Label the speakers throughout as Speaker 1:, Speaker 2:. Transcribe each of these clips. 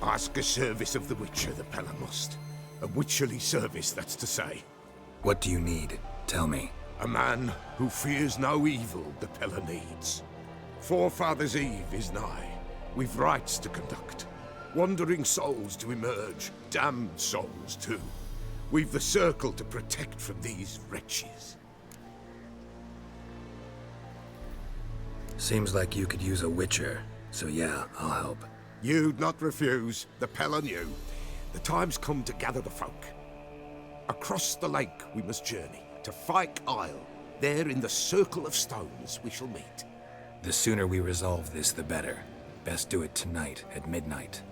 Speaker 1: Ask a service of the Witcher, the Pella must. A witcherly service, that's to say.
Speaker 2: What do you need? Tell me.
Speaker 1: A man who fears no evil the Pella needs. Forefathers' Eve is nigh. We've rites to conduct. Wandering souls to emerge, damned souls too. We've the circle to protect from these wretches.
Speaker 2: Seems like you could use a witcher, so yeah, I'll help.
Speaker 1: You'd not refuse, the Pella knew. The time's come to gather the folk. Across the lake we must journey, to Fyke Isle. There in the circle of stones we shall meet.
Speaker 2: The sooner we resolve this, the better. Best do it tonight, at midnight.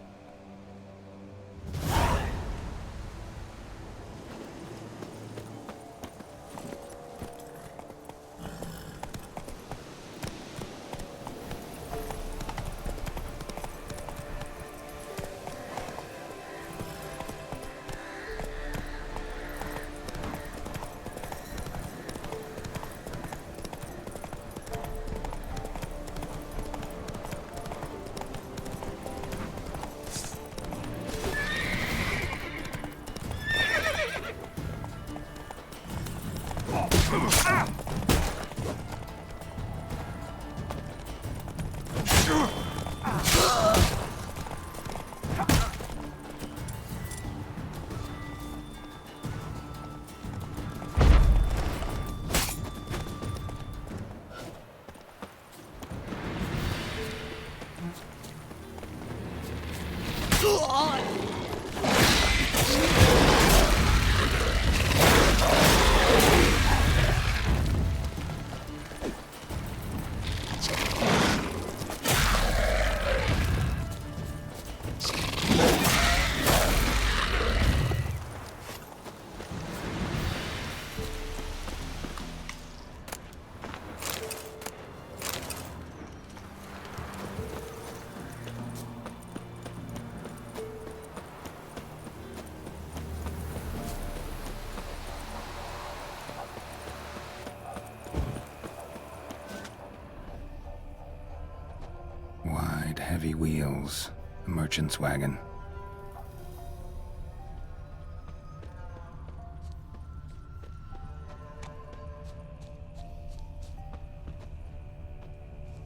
Speaker 2: Heavy wheels, a merchant's wagon.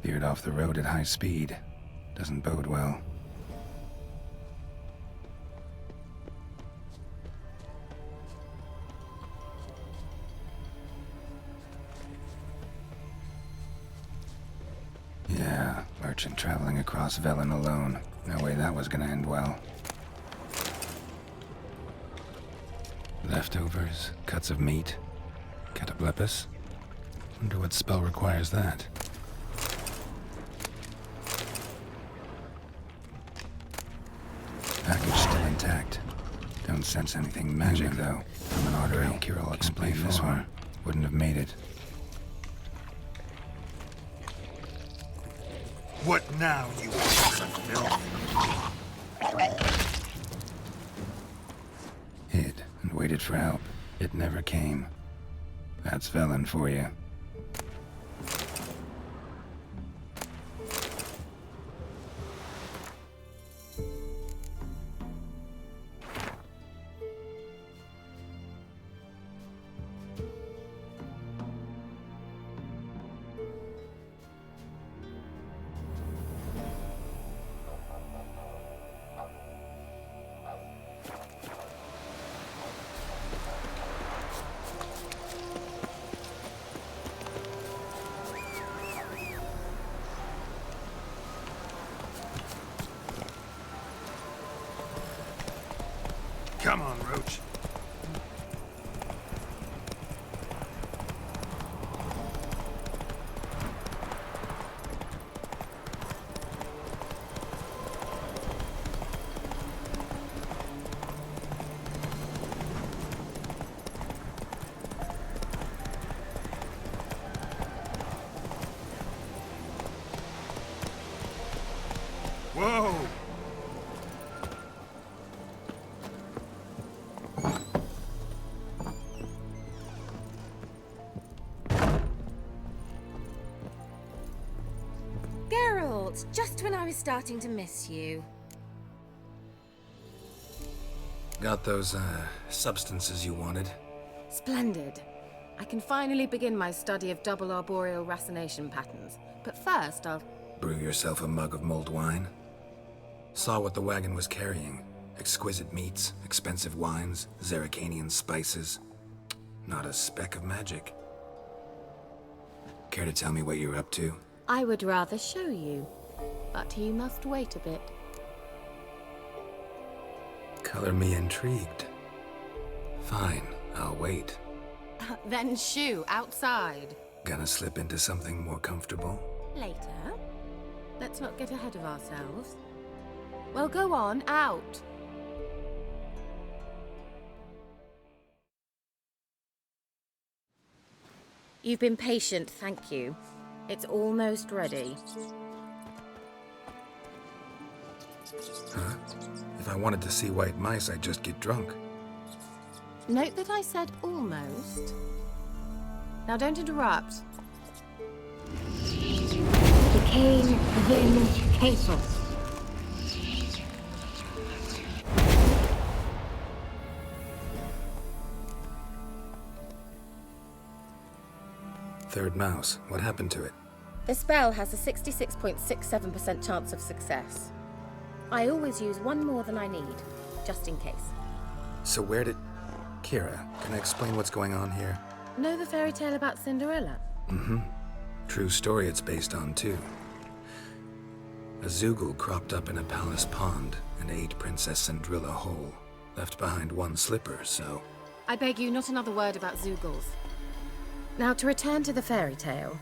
Speaker 2: Veered off the road at high speed. Doesn't bode well. Yeah, merchant traveling across VELEN alone. No way that was gonna end well. Leftovers, cuts of meat, cataplepis. Wonder what spell requires that. Package still intact. Don't sense anything magic though. From an artery. Keira will explain this one. Wouldn't have made it.
Speaker 3: What now, you filth?
Speaker 2: Hid and waited for help. It never came. That's VELEN for you.
Speaker 3: Come on, Roach. Whoa!
Speaker 4: Just when I was starting to miss you.
Speaker 2: Got those, substances you wanted?
Speaker 4: Splendid. I can finally begin my study of double arboreal racination patterns. But first, I'll...
Speaker 2: Brew yourself a mug of mulled wine? Saw what the wagon was carrying. Exquisite meats, expensive wines, Zerrikanian spices. Not a speck of magic. Care to tell me what you're up to?
Speaker 4: I would rather show you. But you must wait a bit.
Speaker 2: Color me intrigued. Fine, I'll wait.
Speaker 4: Then shoo, outside.
Speaker 2: Gonna slip into something more comfortable?
Speaker 4: Later. Let's not get ahead of ourselves. Well, go on, out. You've been patient, thank you. It's almost ready.
Speaker 2: Huh? If I wanted to see white mice, I'd just get drunk.
Speaker 4: Note that I said almost. Now don't interrupt.
Speaker 5: Decaying vindicator.
Speaker 2: Third mouse. What happened to it?
Speaker 4: The spell has a 66.67% chance of success. I always use one more than I need, just in case.
Speaker 2: So where did... Keira, can I explain what's going on here?
Speaker 4: Know the fairy tale about Cinderella?
Speaker 2: Mm-hmm. True story it's based on, too. A Zoogle cropped up in a palace pond and ate Princess Cinderella whole. Left behind one slipper, so...
Speaker 4: I beg you, not another word about Zoogles. Now, to return to the fairy tale.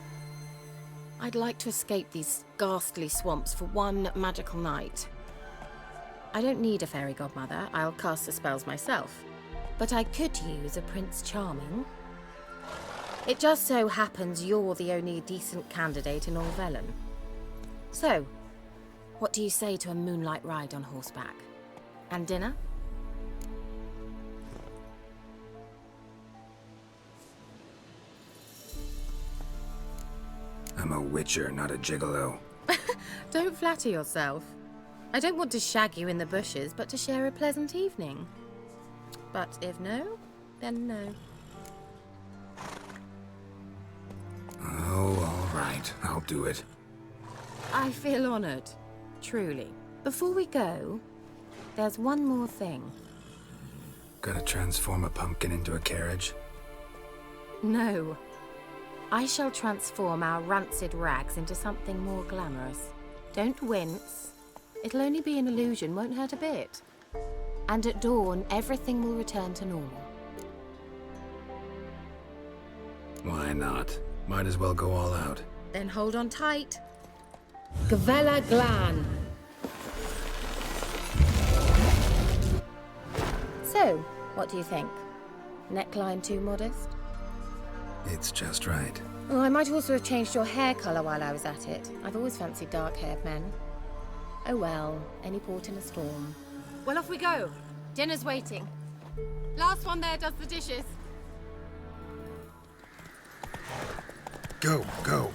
Speaker 4: I'd like to escape these ghastly swamps for one magical night. I don't need a fairy godmother, I'll cast the spells myself. But I could use a Prince Charming. It just so happens you're the only decent candidate in all VELEN. So, what do you say to a moonlight ride on horseback? And dinner?
Speaker 2: I'm a witcher, not a gigolo.
Speaker 4: Don't flatter yourself. I don't want to shag you in the bushes, but to share a pleasant evening. But if no, then no.
Speaker 2: Oh, all right. I'll do it.
Speaker 4: I feel honored. Truly. Before we go, there's one more thing.
Speaker 2: Gotta transform a pumpkin into a carriage?
Speaker 4: No. I shall transform our rancid rags into something more glamorous. Don't wince. It'll only be an illusion, won't hurt a bit. And at dawn, everything will return to normal.
Speaker 2: Why not? Might as well go all out.
Speaker 4: Then hold on tight.
Speaker 5: Gavella Glan.
Speaker 4: So, what do you think? Neckline too modest?
Speaker 2: It's just right.
Speaker 4: Oh, I might also have changed your hair colour while I was at it. I've always fancied dark-haired men. Oh well, any port in a storm. Well, off we go. Dinner's waiting. Last one there does the dishes.
Speaker 3: Go, go.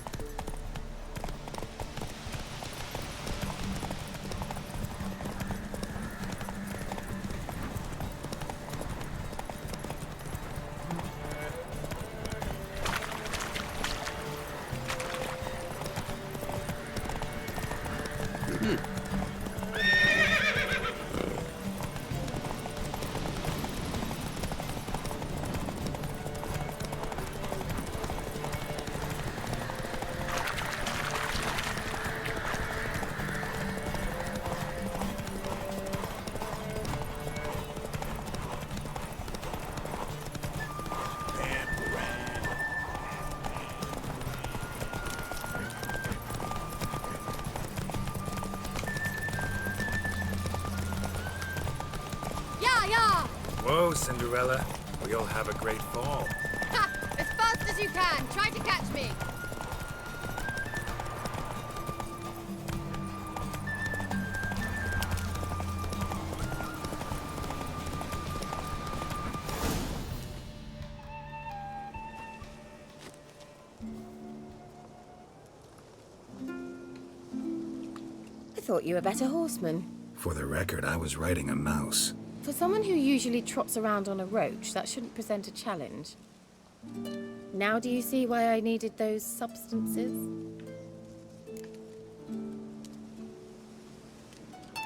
Speaker 2: Whoa, Cinderella. We'll have a great fall.
Speaker 4: Ha! As fast as you can. Try to catch me. I thought you were a better horseman.
Speaker 2: For the record, I was riding a mouse.
Speaker 4: For someone who usually trots around on a roach, that shouldn't present a challenge. Now do you see why I needed those substances?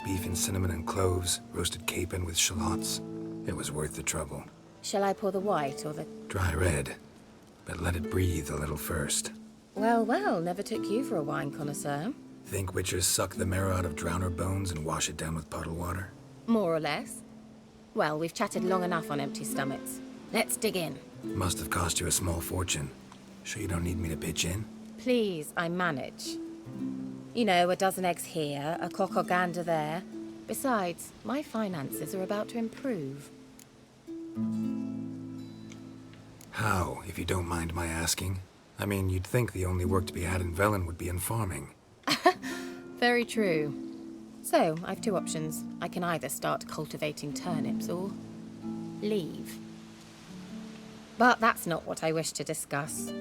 Speaker 2: Beef and cinnamon and cloves, roasted capon with shallots. It was worth the trouble.
Speaker 4: Shall I pour the white or the...
Speaker 2: Dry red, but let it breathe a little first.
Speaker 4: Well, well, never took you for a wine connoisseur.
Speaker 2: Think witchers suck the marrow out of drowner bones and wash it down with puddle water?
Speaker 4: More or less. Well, we've chatted long enough on empty stomachs. Let's dig in.
Speaker 2: Must have cost you a small fortune. Sure you don't need me to pitch in?
Speaker 4: Please, I manage. You know, a dozen eggs here, a cock or gander there. Besides, my finances are about to improve.
Speaker 2: How, if you don't mind my asking? I mean, you'd think the only work to be had in VELEN would be in farming.
Speaker 4: Very true. So, I've two options. I can either start cultivating turnips or leave. But that's not what I wish to discuss.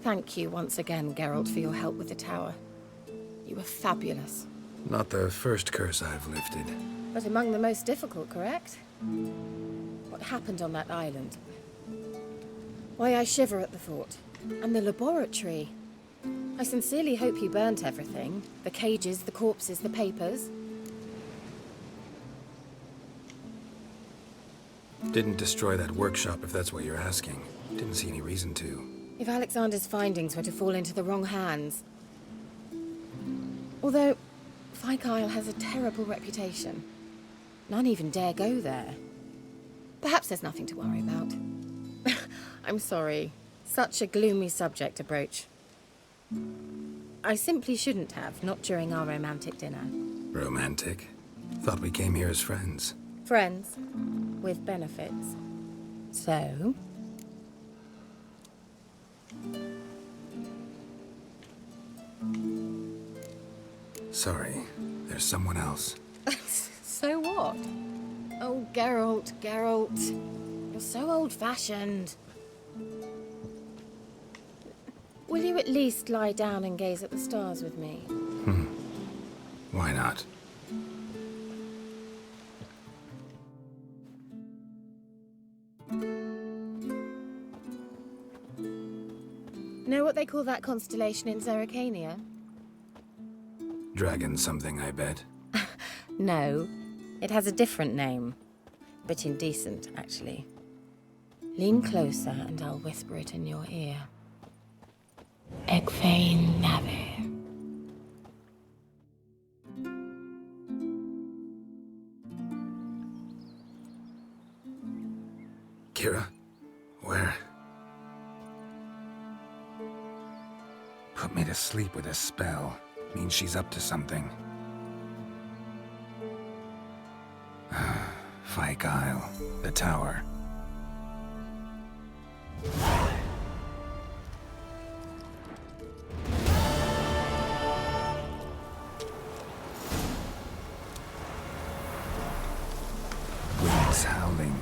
Speaker 4: Thank you once again, Geralt, for your help with the tower. You were fabulous.
Speaker 2: Not the first curse I've lifted.
Speaker 4: But among the most difficult, correct? What happened on that island? Why, I shiver at the thought. And the laboratory. I sincerely hope you burnt everything. The cages, the corpses, the papers.
Speaker 2: Didn't destroy that workshop, if that's what you're asking. Didn't see any reason to.
Speaker 4: If Alexander's findings were to fall into the wrong hands. Although, Fyke Isle has a terrible reputation. None even dare go there. Perhaps there's nothing to worry about. I'm sorry. Such a gloomy subject to broach. I simply shouldn't have, not during our romantic dinner.
Speaker 2: Romantic? Thought we came here as friends.
Speaker 4: Friends, with benefits. So?
Speaker 2: Sorry, there's someone else.
Speaker 4: So what? Oh, Geralt, Geralt. You're so old-fashioned. Will you at least lie down and gaze at the stars with me?
Speaker 2: Why not?
Speaker 4: Know what they call that constellation in Zerrikania?
Speaker 2: Dragon something, I bet.
Speaker 4: No, it has a different name. Bit indecent, actually. Lean closer and I'll whisper it in your ear. Acclaimed.
Speaker 2: Keira? Where? Put me to sleep with a spell. Means she's up to something. Fyke Isle. The tower. Winds howling.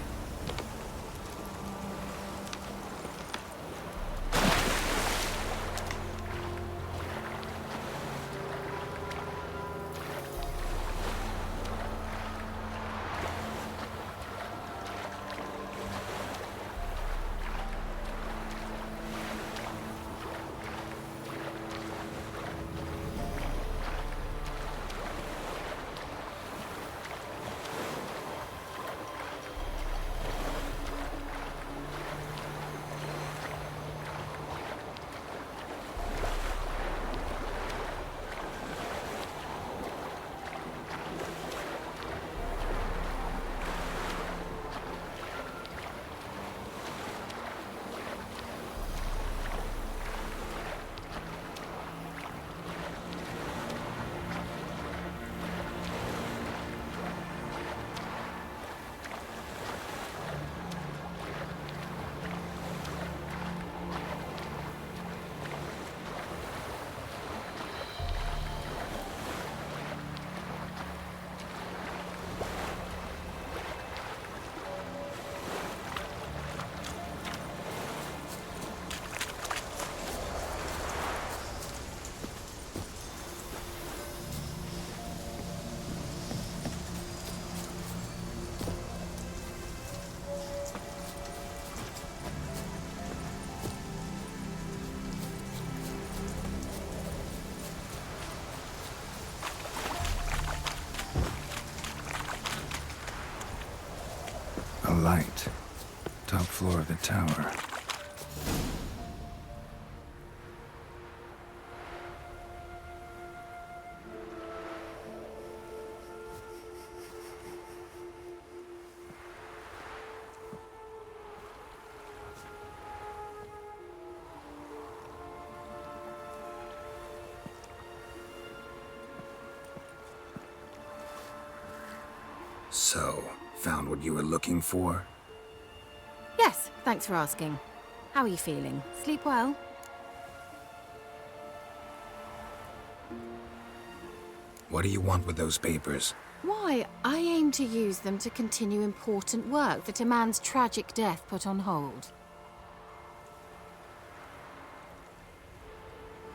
Speaker 2: A light. Top floor of the tower. So, found what you were looking for?
Speaker 4: Yes, thanks for asking. How are you feeling? Sleep well?
Speaker 2: What do you want with those papers?
Speaker 4: Why, I aim to use them to continue important work that a man's tragic death put on hold.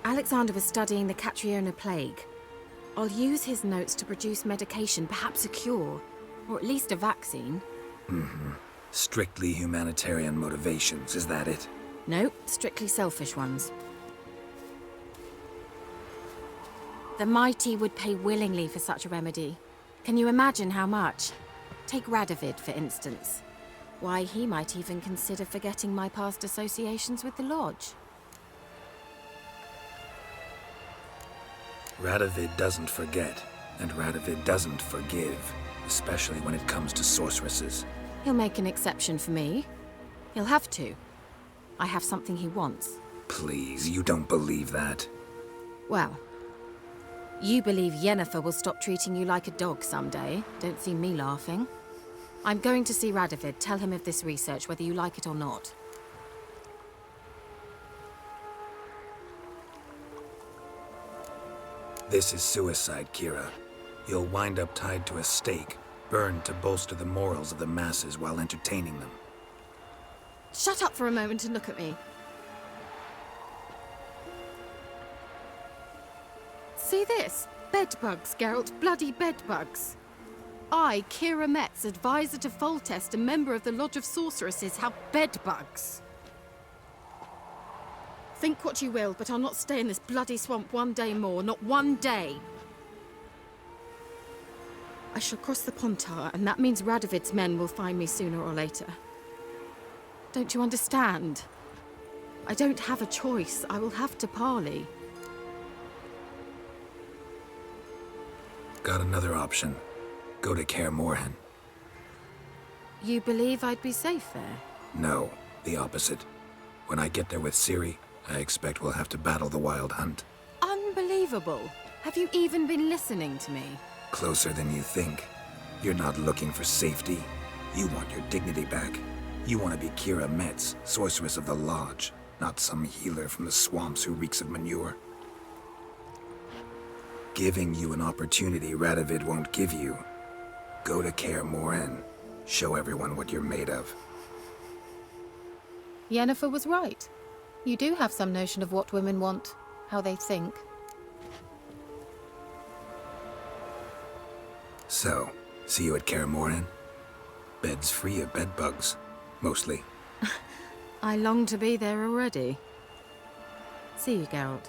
Speaker 4: Alexander was studying the Catriona plague. I'll use his notes to produce medication, perhaps a cure, or at least a vaccine.
Speaker 2: Strictly humanitarian motivations, is that it?
Speaker 4: No, strictly selfish ones. The mighty would pay willingly for such a remedy. Can you imagine how much? Take Radovid, for instance. Why, he might even consider forgetting my past associations with the Lodge.
Speaker 2: Radovid doesn't forget, and Radovid doesn't forgive, especially when it comes to sorceresses.
Speaker 4: He'll make an exception for me. He'll have to. I have something he wants.
Speaker 2: Please, you don't believe that.
Speaker 4: Well, you believe Yennefer will stop treating you like a dog someday. Don't see me laughing. I'm going to see Radovid. Tell him of this research, whether you like it or not.
Speaker 2: This is suicide, Keira. You'll wind up tied to a stake, burned to bolster the morals of the masses while entertaining them.
Speaker 4: Shut up for a moment and look at me. See this? Bedbugs, Geralt. Bloody bedbugs. I, Keira Metz, advisor to Foltest, a member of the Lodge of Sorceresses, have bedbugs. Think what you will, but I'll not stay in this bloody swamp one day more. Not one day. I shall cross the Pontar, and that means Radovid's men will find me sooner or later. Don't you understand? I don't have a choice. I will have to parley.
Speaker 2: Got another option. Go to Kaer Morhen.
Speaker 4: You believe I'd be safe there?
Speaker 2: No, the opposite. When I get there with Ciri, I expect we'll have to battle the Wild Hunt.
Speaker 4: Unbelievable. Have you even been listening to me?
Speaker 2: Closer than you think. You're not looking for safety. You want your dignity back. You want to be Keira Metz, sorceress of the Lodge, not some healer from the swamps who reeks of manure. Giving you an opportunity Radovid won't give you. Go to Kaer Morhen. Show everyone what you're made of.
Speaker 4: Yennefer was right. You do have some notion of what women want, how they think.
Speaker 2: So, see you at Kaer Morhen? Beds free of bedbugs, mostly.
Speaker 4: I long to be there already. See you, Geralt.